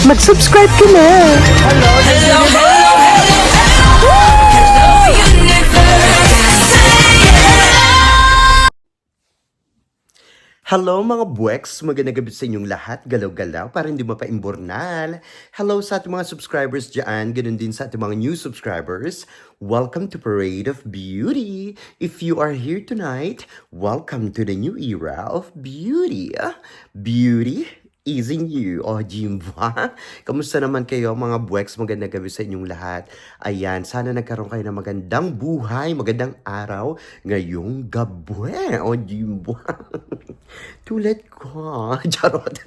mag-subscribe ka na. Hello, hello, hello, hello, universe. Hello mga buweks, magandang gabi sa inyong lahat, galaw-galaw para hindi mapaimbornal. Hello sa ating mga subscribers dyan, ganun din sa ating mga new subscribers. Welcome to Parade of Beauty. If you are here tonight, welcome to the new era of beauty. Beauty is in you, o Jimba. Kamusta naman kayo mga buweks? Magandang gabi sa inyong lahat. Ayan, sana nagkaroon kayo ng magandang buhay, magandang araw ngayong gabi, o Jimba. Tulad ko. Charot.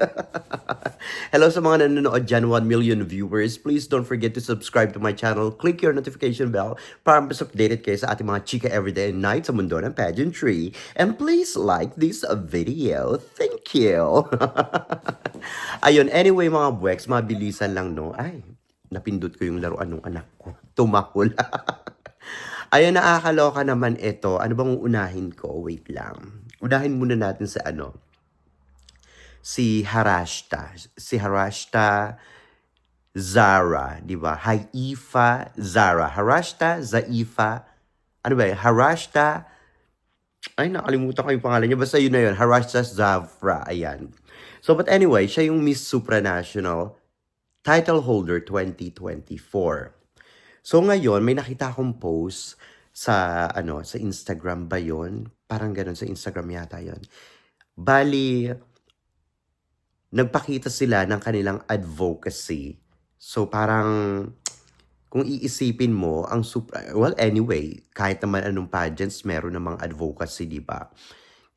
Hello sa mga nanonood dyan, 1 million viewers. Please don't forget to subscribe to my channel. Click your notification bell para mas updated kayo sa ating mga chika everyday and night sa mundo ng pageantry. And please like this video. Thank you. Ayun, anyway mga buweks, mabilisan lang no. Ay, napindot ko yung laruan ng anak ko. Tumakol. Ayun, nakakaloka naman ito. Ano bang uunahin ko? Wait lang. Unahin muna natin sa si Harashta. Si Harashta Zara, di ba? Haifa Zara. Harashta Zaifa. Ano ba yun? Harashta. Ay, nakalimutan ko yung pangalan niya. Basta yun na yun. Harashta Zafra. Ayan. So, but anyway, siya yung Miss Supranational Title Holder 2024. So, ngayon, may nakita akong post sa Instagram ba yun? Parang ganun sa Instagram yata yun. Bali, nagpakita sila ng kanilang advocacy. So parang kung iisipin mo, well anyway, kahit naman anong pageants, meron namang advocacy, di ba?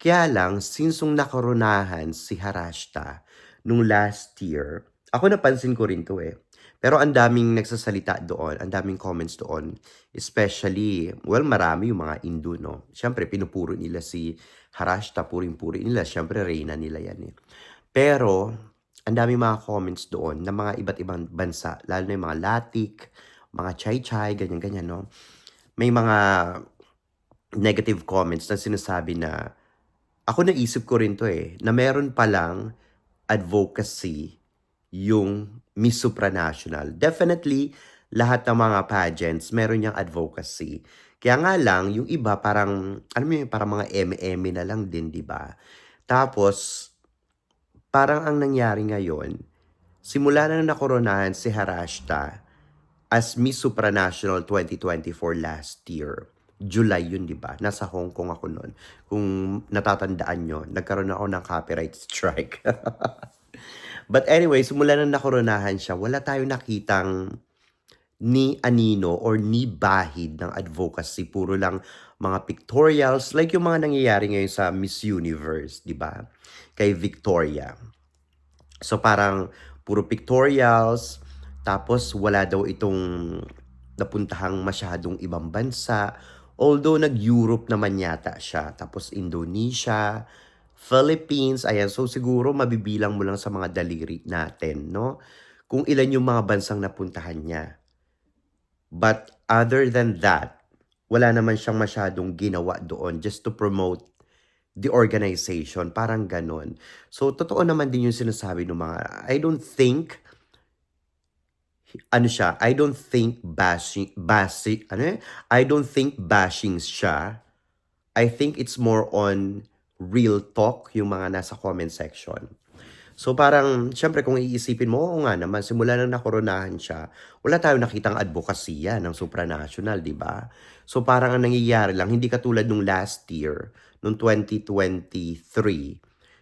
Kaya lang, since nakaronahan si Harashta nung last year, ako napansin ko rin to eh. Pero ang daming nagsasalita doon, ang daming comments doon. Especially, well, marami yung mga Indo, no? Siyempre, pinupuro nila si Harashta, puring-puri nila. Siyempre, reyna nila yan eh. Pero, ang daming mga comments doon ng mga iba't ibang bansa, lalo na yung mga Latik, mga Chai-Chai, ganyan-ganyan, no? May mga negative comments na sinasabi na, ako naisip ko rin to eh, na meron palang advocacy yung Miss Supranational. Definitely, lahat ng mga pageants, meron niyang advocacy. Kaya nga lang, yung iba parang, ano mo yun, parang mga eme-eme na lang din, di ba? Tapos, parang ang nangyari ngayon, simula na nakoronahan si Harashta as Miss Supranational 2024 last year. July yun, di ba? Nasa Hong Kong ako noon. Kung natatandaan nyo, nagkaroon ako ng copyright strike. But anyway, simula na nakoronahan siya, wala tayong nakitang ni anino or ni bahid ng advocacy. Puro lang mga pictorials, like yung mga nangyayari ngayon sa Miss Universe, di ba? Kay Victoria. So parang puro pictorials, tapos wala daw itong napuntahang masyadong ibang bansa. Although nag-Europe naman yata siya, tapos Indonesia, Philippines, ayan. So siguro mabibilang mo lang sa mga daliri natin, no? Kung ilan yung mga bansang napuntahan niya. But other than that, wala naman siyang masyadong ginawa doon just to promote the organization. Parang ganon. So totoo naman din yung sinasabi ng mga, I don't think bashing siya. I think it's more on real talk yung mga nasa comment section. So parang, syempre kung iisipin mo, oo nga naman, simula nang nakoronahan siya, wala tayong nakitang advokasya ng supranational, di ba? So parang ang nangyayari lang, hindi katulad nung last year, nung 2023,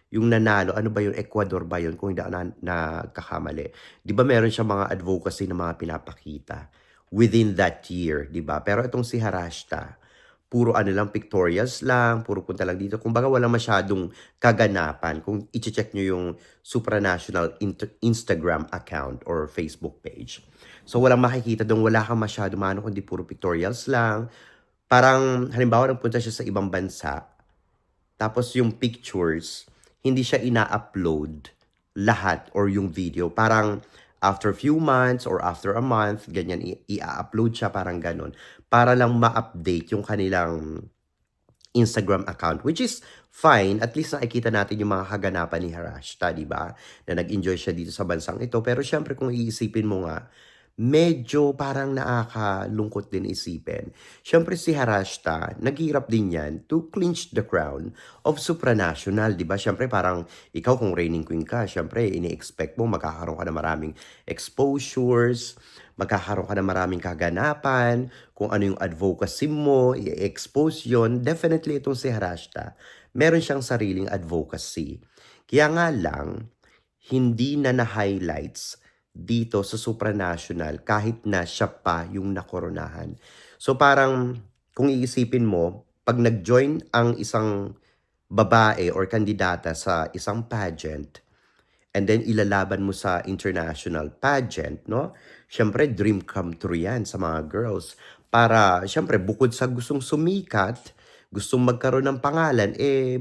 yung nanalo, ano ba yung Ecuador ba yun, kung hindi ako nagkakamali. Di ba meron siya mga advocacy na mga pinapakita within that year, di ba? Pero itong si Harashta, puro lang, pictorials lang, puro punta lang dito. Kumbaga wala masyadong kaganapan kung i-check nyo yung supranational Instagram account or Facebook page. So walang makikita doon, wala kang masyado kundi puro pictorials lang. Parang halimbawa nagpunta siya sa ibang bansa, tapos yung pictures, hindi siya ina-upload lahat or yung video. Parang after few months or after a month, ganyan, i-upload siya, parang ganon. Para lang ma-update yung kanilang Instagram account, which is fine. At least nakikita natin yung mga kaganapan ni Harashta, di ba? Na nag-enjoy siya dito sa bansang ito. Pero syempre kung iisipin mo nga, medyo parang nakakalungkot din isipin. Syempre si Harashta, naghirap din yan to clinch the crown of supranational, di ba? Syempre parang ikaw kung reigning queen ka, syempre ini-expect mo magkakaroon ka ng maraming exposures, magkakaroon ka ng maraming kaganapan, kung ano yung advocacy mo, i-expose yon. Definitely itong si Harashta, meron siyang sariling advocacy. Kaya nga lang, hindi na na-highlights dito sa supranational kahit na siya pa yung nakoronahan. So parang kung iisipin mo, pag nag-join ang isang babae or kandidata sa isang pageant, and then ilalaban mo sa international pageant, no? Syempre, dream come true yan sa mga girls. Para, syempre, bukod sa gustong sumikat, gustong magkaroon ng pangalan,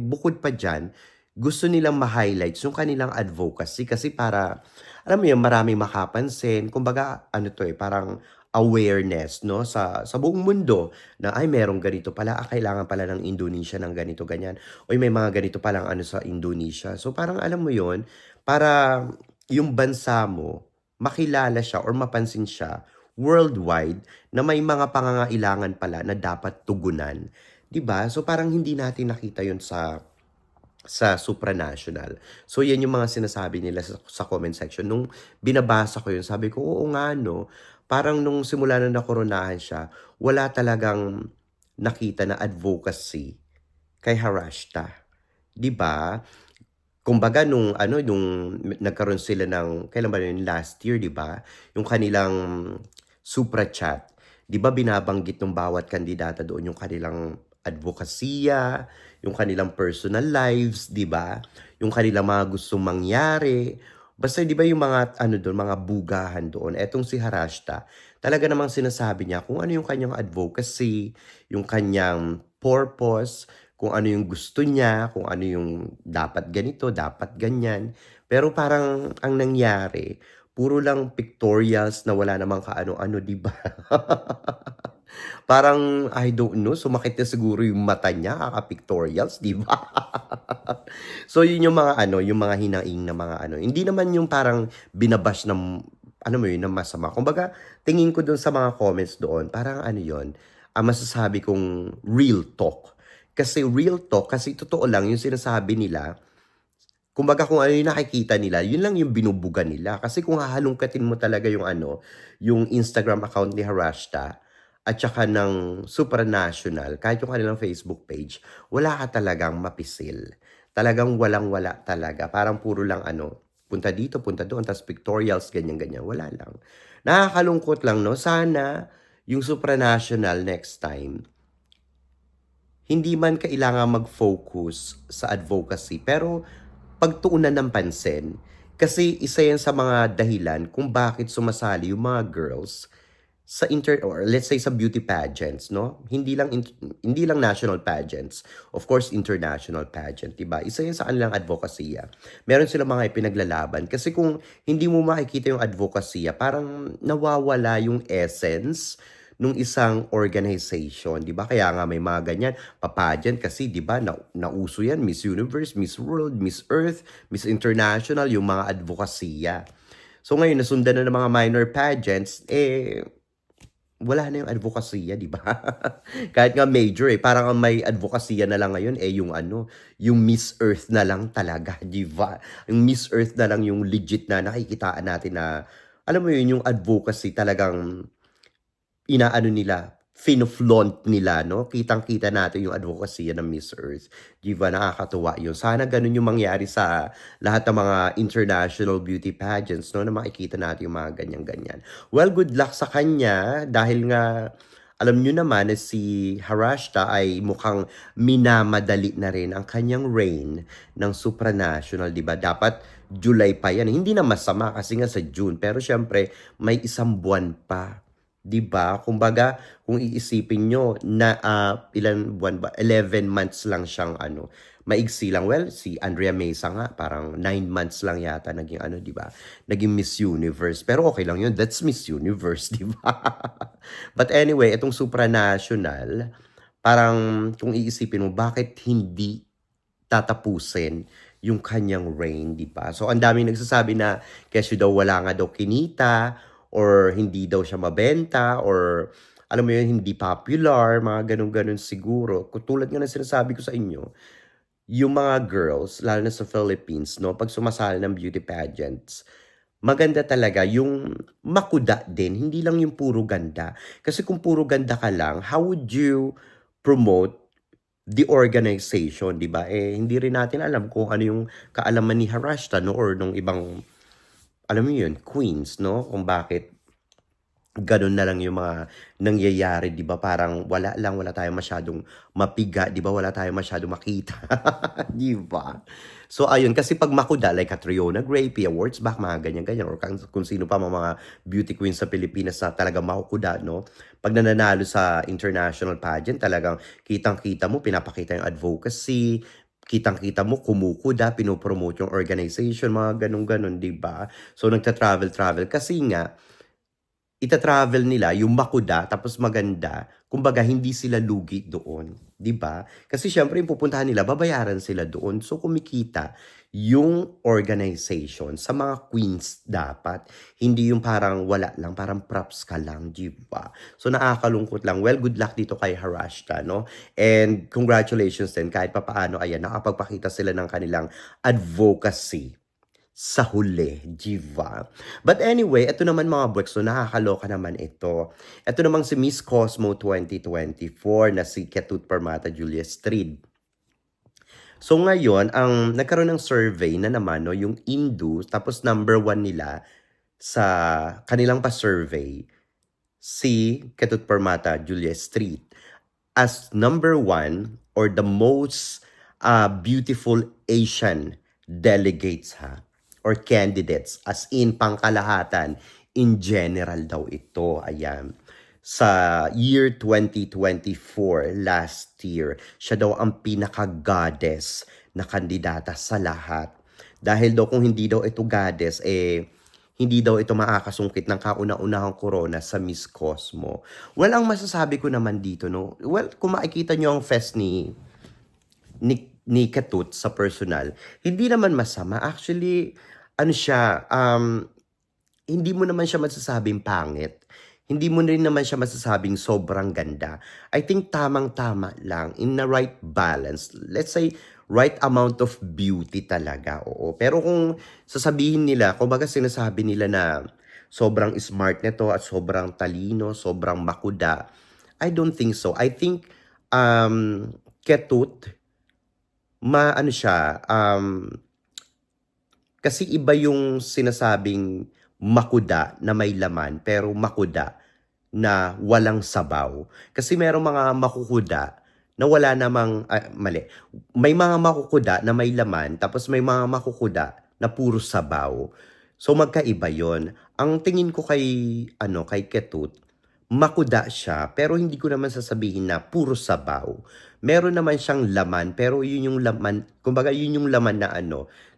bukod pa dyan, gusto nilang ma-highlights yung kanilang advocacy kasi para, alam mo yun, maraming makapansin. Kumbaga, ano to parang awareness, no? Sa buong mundo na, ay, merong ganito pala, kailangan pala ng Indonesia ng ganito, ganyan. O may mga ganito palang ano sa Indonesia. So, parang alam mo yun, para yung bansa mo, makilala siya or mapansin siya worldwide na may mga pangangailangan pala na dapat tugunan. 'Di ba? So parang hindi natin nakita 'yon sa supranational. So yan yung mga sinasabi nila sa comment section. Nung binabasa ko yun, sabi ko, oo nga no, parang nung simula na nakoronahan siya, wala talagang nakita na advocacy kay Harashta. 'Di ba? Kumbaga nung nagkaroon sila ng kailan ba yun, last year 'di ba? Yung kanilang Supra Chat, 'di ba binabanggit ng bawat kandidata doon yung kanilang advokasya, yung kanilang personal lives, 'di ba? Yung kanilang mga gustong mangyari. Basta 'di ba yung mga ano doon, mga bugahan doon. Etong si Harashta, talaga namang sinasabi niya kung ano yung kanyang advocacy, yung kanyang purpose, kung ano yung gusto niya, kung ano yung dapat ganito, dapat ganyan. Pero parang ang nangyari, puro lang pictorials na wala namang kaano-ano, di ba? Parang, I don't know, sumakit na siguro yung mata niya, kaka-pictorials, di ba? So, yun yung mga ano, yung mga hinaing na mga ano. Hindi naman yung parang binabash ng, ano mo yun, na masama. Kumbaga, tingin ko dun sa mga comments doon, parang ano yun, masasabi kong real talk. Kasi real talk, kasi totoo lang yung sinasabi nila, kumbaga kung ano yung nakikita nila, yun lang yung binubuga nila. Kasi kung hahalungkatin mo talaga yung ano, yung Instagram account ni Harashta, at saka ng supranational, kahit yung kanilang Facebook page, wala ka talagang mapisil. Talagang walang-wala talaga. Parang puro lang ano, punta dito, punta doon, tapos pictorials, ganyan-ganyan. Wala lang. Nakakalungkot lang, no? Sana yung supranational next time, hindi man kailangan mag-focus sa advocacy, pero pagtuunan ng pansin. Kasi isa yan sa mga dahilan kung bakit sumasali yung mga girls sa or let's say sa beauty pageants, no? Hindi lang national pageants. Of course, international pageant, 'di ba? Isa 'yan sa kanilang advokasya. Meron silang mga ipinaglalaban kasi kung hindi mo makikita yung advokasya, parang nawawala yung essence nung isang organization, 'di ba? Kaya nga may mga ganyan, pageant kasi 'di ba, nauso 'yan, Miss Universe, Miss World, Miss Earth, Miss International, yung mga advokasya. So ngayon nasundan na ng mga minor pageants, wala na yung advokasya, 'di ba? Kahit nga major parang ang may advokasya na lang ngayon yung ano, yung Miss Earth na lang talaga, 'di ba? Yung Miss Earth na lang yung legit na nakikitaan natin na alam mo yun, yung advocacy talagang inaano nila, fino-flaunt nila, no? Kitang-kita natin yung advocacy ng Miss Earth. Di ba, nakakatuwa yun. Sana ganun yung mangyari sa lahat ng mga international beauty pageants, no? Na makikita natin yung mga ganyan-ganyan. Well, good luck sa kanya dahil nga alam nyo naman na si Harashta ay mukhang minamadali na rin ang kanyang reign ng supranational, di ba? Dapat July pa yan. Hindi na masama kasi nga sa June. Pero syempre, may isang buwan pa. 'Di ba? Kumbaga, kung iisipin nyo na ilan buwan ba? 11 months lang siyang ano, maigsi lang. Well, si Andrea Mesa nga, parang 9 months lang yata naging ano, 'di ba? Naging Miss Universe. Pero okay lang yun. That's Miss Universe, 'di ba? But anyway, itong supranational, parang kung iisipin mo, bakit hindi tatapusin yung kanyang reign, di ba? So, ang daming nagsasabi na kesyo daw wala nga daw kinita or hindi daw siya mabenta or alam mo yun, hindi popular, mga ganun-ganun siguro. Tulad nga ng sinasabi ko sa inyo, yung mga girls, lalo na sa Philippines, no, pag sumasali ng beauty pageants, maganda talaga yung makuda din, hindi lang yung puro ganda. Kasi kung puro ganda ka lang, how would you promote the organization, 'di ba? Eh hindi rin natin alam kung ano yung kaalaman ni Harashta no or nung ibang alam mo yun, queens, no? Kung bakit ganun na lang yung mga nangyayari, 'di ba? Parang wala tayong masyadong mapiga, 'di ba? Wala tayong masyadong makita, 'di ba? So ayun, kasi pag makuda like Catriona Gray, Pia Wurtzbach, mga ganyan-ganyan or kung sino pa mga beauty queens sa Pilipinas na talagang makukuda, no? Pag nananalo sa international pageant, talagang kitang-kita mo, pinapakita yung advocacy, kitang-kita mo, kumukuda, pinopromote yung organization, mga ganun-ganun, 'di ba? So nagta-travel-travel kasi nga ita-travel nila yung makuda tapos maganda, kumbaga hindi sila lugi doon, 'di ba? Kasi siyempre yung pupuntahan nila babayaran sila doon. So kumikita yung organization sa mga queens dapat. Hindi yung parang wala lang, parang props ka lang, 'di ba? So nakakalungkot lang. Well, good luck dito kay Harashta, no? And congratulations din kahit papaano ayan nakapagpakita sila ng kanilang advocacy sa huli, 'di ba? But anyway, eto naman mga Bwex, so nakakaloka naman ito. Eto namang si Miss Cosmo 2024 na si Ketut Permata Julia Strid. So ngayon, ang nagkaroon ng survey na naman, no, yung Indu, tapos number 1 nila sa kanilang pa-survey, si Ketut Permata Julia Street as number 1 or the most beautiful Asian delegates ha or candidates as in pangkalahatan in general daw ito. Ayan. Sa year 2024, last year, siya daw ang pinaka-goddess na kandidata sa lahat. Dahil daw kung hindi daw ito goddess, hindi daw ito makakasungkit ng kauna-unahang corona sa Miss Cosmo. Well, ang masasabi ko naman dito, no? Well, kung makikita nyo ang fest ni Ketut sa personal, hindi naman masama. Actually, ano siya, hindi mo naman siya masasabing pangit. Hindi mo rin naman siya masasabing sobrang ganda. I think tamang-tama lang, in the right balance. Let's say, right amount of beauty talaga, oo. Pero kung sasabihin nila, kumbaga sinasabi nila na sobrang smart nito at sobrang talino, sobrang makuda, I don't think so. I think, Ketut, ano siya, kasi iba yung sinasabing makuda na may laman pero makuda na walang sabaw. Kasi merong mga makukuda na wala namang, mali. May mga makukuda na may laman tapos may mga makukuda na puro sabaw. So magkaiba yon. Ang tingin ko kay Ketut, makuda siya pero hindi ko naman sasabihin na puro sabaw. Meron naman siyang laman pero yun yung laman, kumbaga yun yung laman na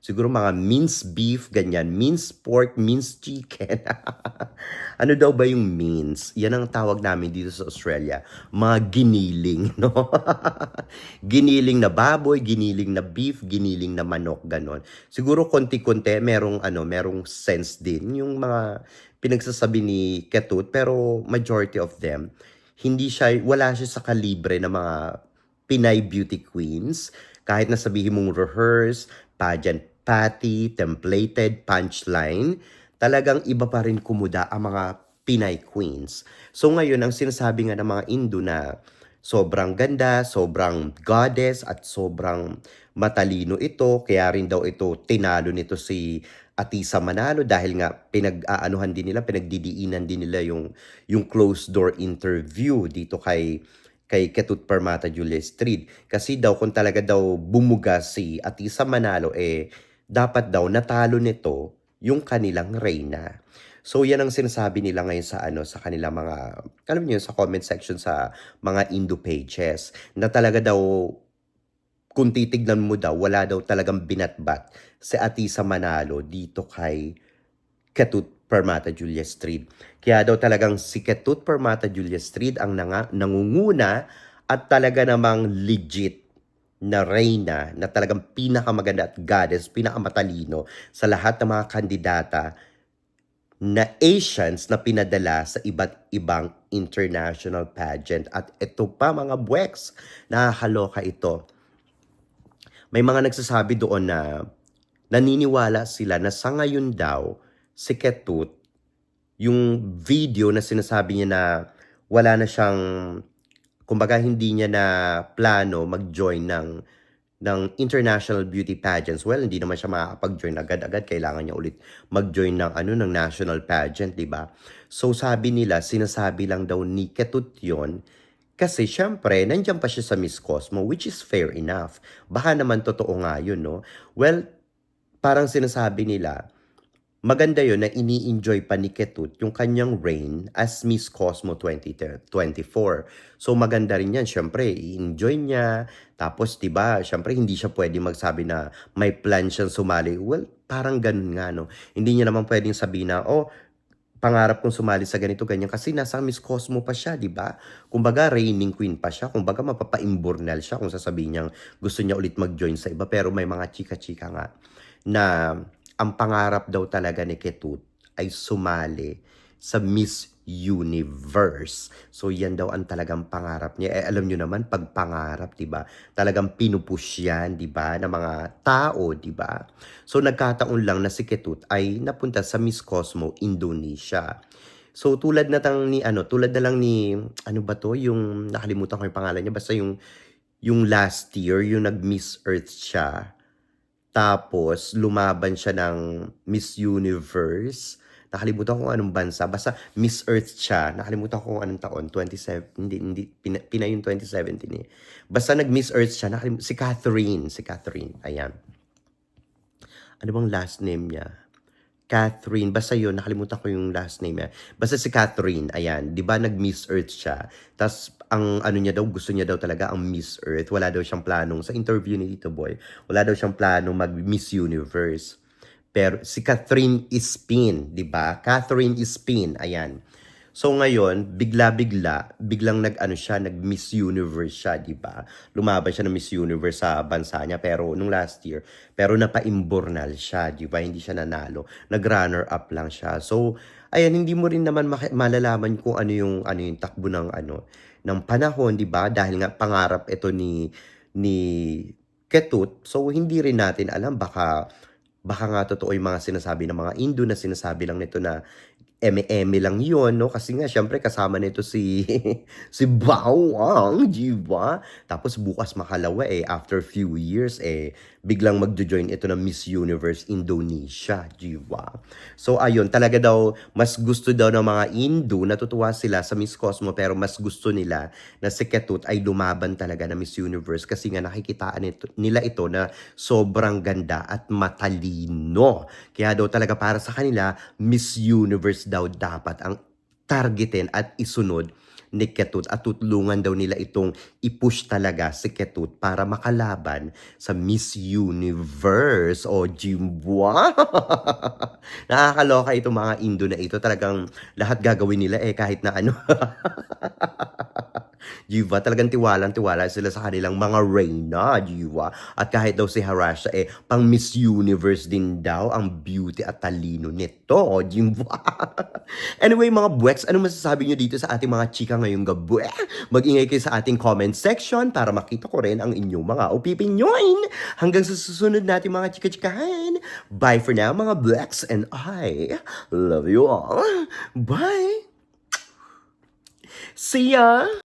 siguro mga minced beef, ganyan, minced pork, minced chicken. Ano daw ba yung mince? Yan ang tawag namin dito sa Australia, mga giniling, no? Giniling na baboy, giniling na beef, giniling na manok, ganon. Siguro konti-konti merong sense din yung mga pinagsasabi ni Ketut, pero majority of them wala siya sa kalibre ng mga Pinay beauty queens. Kahit na sabihin mong rehearse, pageant patty, templated, punchline, talagang iba pa rin kumuda ang mga Pinay queens. So ngayon, ang sinasabi nga ng mga Indo na sobrang ganda, sobrang goddess, at sobrang matalino ito. Kaya rin daw ito, tinalo nito si Atisa Manalo dahil nga pinag-aanuhan din nila, pinagdidiinan din nila yung closed door interview dito kay Ketut Permata Julia Street. Kasi daw kung talaga daw bumuga si Atisa Manalo, dapat daw natalo nito yung kanilang reyna. So yan ang sinasabi nila ngayon sa kanila mga, alam niyo, sa comment section sa mga Indo pages, na talaga daw kung titignan mo daw, wala daw talagang binatbat si Atisa Manalo dito kay Ketut Permata Julia Street. Kaya daw talagang si Ketut Permata Julia Street ang nangunguna at talaga namang legit na reyna na talagang pinakamaganda at goddess, pinakamatalino sa lahat ng mga kandidata na Asians na pinadala sa iba't ibang international pageant. At ito pa mga buweks, nakakaloka ito. May mga nagsasabi doon na naniniwala sila na sa ngayon daw, si Ketut, yung video na sinasabi niya na wala na siyang, kumbaga hindi niya na plano mag-join ng international beauty pageants. Well, hindi naman siya makakapag-join agad-agad. Kailangan niya ulit mag-join ng national pageant, di ba? So sabi nila, sinasabi lang daw ni Ketut yun kasi syempre, nandiyan pa siya sa Miss Cosmo, which is fair enough. Baka naman totoo nga yun, no? Well, parang sinasabi nila, maganda yun na ini-enjoy pa ni Ketut yung kanyang reign as Miss Cosmo 2024. So maganda rin yan, syempre, i-enjoy niya. Tapos, diba, syempre, hindi siya pwede magsabi na may plan siyang sumali. Well, parang ganun nga, no? Hindi niya naman pwedeng sabihin na, oh, pangarap kong sumali sa ganito, ganyan. Kasi nasa Miss Cosmo pa siya, di ba? Kumbaga, reigning queen pa siya. Kumbaga, mapapa-imburnal siya kung sasabihin niyang gusto niya ulit mag-join sa iba. Pero may mga chika-chika nga na ang pangarap daw talaga ni Ketut ay sumali sa Miss Universe. So, yan daw ang talagang pangarap niya. Eh, alam nyo naman, pag pangarap, diba? Talagang pinupush yan, diba? Ng mga tao, diba? So, nagkataon lang na si Ketut ay napunta sa Miss Cosmo, Indonesia. So, tulad na lang ni, ano ba to? Yung, nakalimutan ko yung pangalan niya. Basta yung last year, yung nag-Miss Earth siya. Tapos, lumaban siya ng Miss Universe. Nakalimutan ko kung anong bansa. Basta Miss Earth siya. Nakalimutan ko kung anong taon. 27. Hindi. Pina yung 2017 eh. Basta nag-Miss Earth siya. Si Catherine. Ayan. Ano bang last name niya? Catherine. Basta yun. Nakalimutan ko yung last name niya. Basta si Catherine. Ayan. Di ba nag-Miss Earth siya? Tapos, ang ano niya daw, gusto niya daw talaga ang Miss Earth. Wala daw siyang planong, sa interview ni Tito Boy, wala daw siyang planong mag-Miss Universe. Pero si Catherine Ispin, di ba? Catherine Ispin, ayan. So ngayon, biglang nag-Miss Universe siya, di ba? Lumaban siya ng Miss Universe sa bansa niya, pero nung last year, pero napa-imburnal siya, di ba? Hindi siya nanalo. Nag-runner up lang siya. So, ayan, hindi mo rin naman malalaman kung ano yung takbo ng panahon, di ba? Dahil nga pangarap ito ni Ketut. So, hindi rin natin alam, baka nga totoo yung mga sinasabi ng mga Indo na sinasabi lang nito na eme-eme lang yun, no? Kasi nga, syempre, kasama nito si si Bawang, di ba? Tapos bukas makalawa after few years, biglang magjo-join ito ng Miss Universe Indonesia, di ba? So, ayun, talaga daw, mas gusto daw ng mga Indo, natutuwa sila sa Miss Cosmo, pero mas gusto nila na si Ketut ay lumaban talaga na Miss Universe kasi nga nakikitaan nila ito na sobrang ganda at matalino. Kaya daw talaga para sa kanila, Miss Universe daw dapat ang targetin at isunod ni Ketut at tutulungan daw nila itong i-push talaga si Ketut para makalaban sa Miss Universe o Jimboa. Nakakaloka itong mga Indo na ito. Talagang lahat gagawin nila kahit na ano. Diba? Talagang tiwalang-tiwala sila sa kanilang mga reyna, diba? At kahit daw si Harasha, pang Miss Universe din daw ang beauty at talino nito, diba? Anyway, mga buweks, ano masasabi nyo dito sa ating mga chika ngayong gabi? Mag-ingay kayo sa ating comment section para makita ko rin ang inyong mga opinion. Hanggang sa susunod natin mga chika-chikahan. Bye for now, mga buweks, and I love you all. Bye! See ya!